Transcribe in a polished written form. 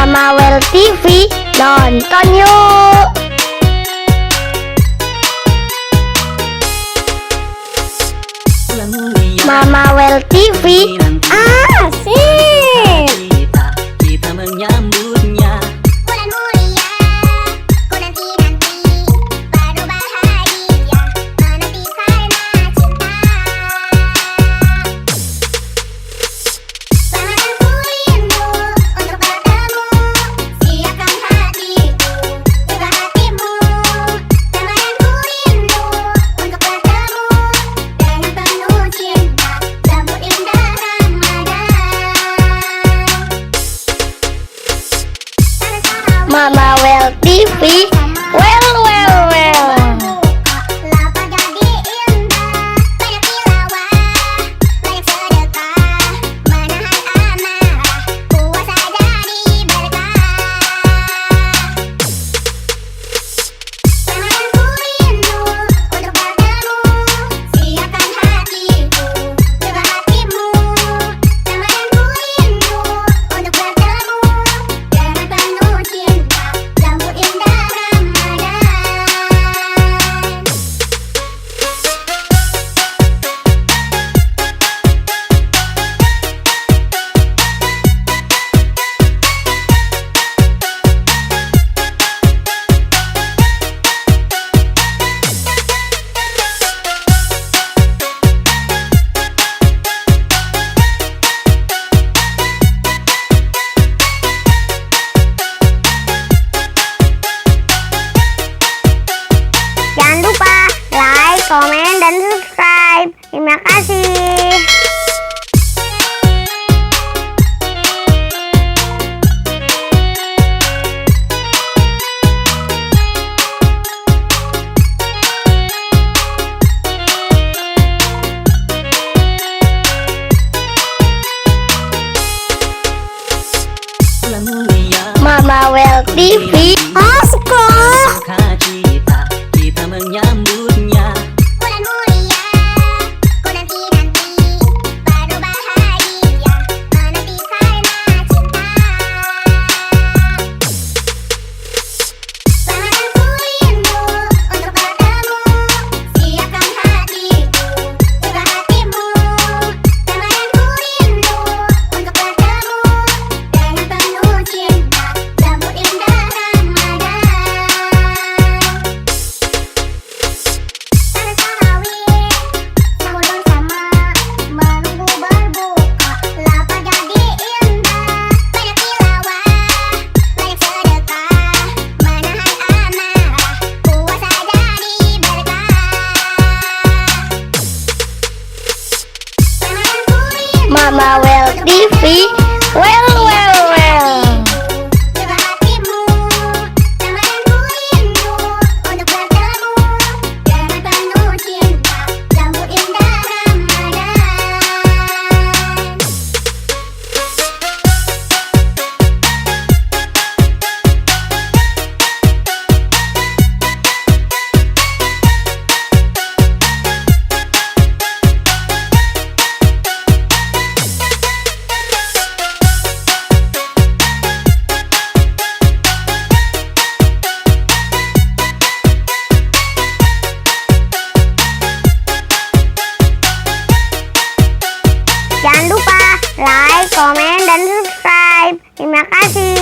Mama Well TV, nonton yuk. Mama Well TV, asik. Kita menyambutnya. Bulan mulia, ku nanti-nanti baru bahagia, menanti karena cinta. Lamaranku rindu untuk bertemu, siapkan hatiku, juga hatimu. Lamaranku rindu untuk bertemu, dengan penuh cinta, lembut indah Ramadan. Mama Well TV, well. Lapar jadi indah, banyak tilawah, banyak sedekah, menahan amarah, puasa jadi berkah. Lamaranku rindu untuk bertemu, siapkan hatiku, juga hatimu. Lamaranku rindu untuk bertemu, dengan penuh cinta, lembut indah Ramadan. Jangan lupa like, komen, dan subscribe. Terima kasih. Bulan mulia, Mama Well TV, asik kok. sukacita, kita menyambutnya. Bulan mulia, ku nanti-nanti baru bahagia, menanti karena cinta. Lamaranku rindu untuk bertemu, siapkan hatiku, juga hatimu. Lamaranku rindu untuk bertemu, dengan penuh cinta, lembut indah Ramadan. Tarawih, sahur bersama, menunggu berbuka, lapar jadi indah, banyak tilawah, banyak sedekah, menahan amarah, puasa jadi berkah. Lamaranku rindu Mama Well TV, well. juga hatimu. Lamaranku rindu untuk bertemu, dengan penuh cinta, lembut indah Ramadan. Jangan lupa like, komen, dan subscribe. Terima kasih.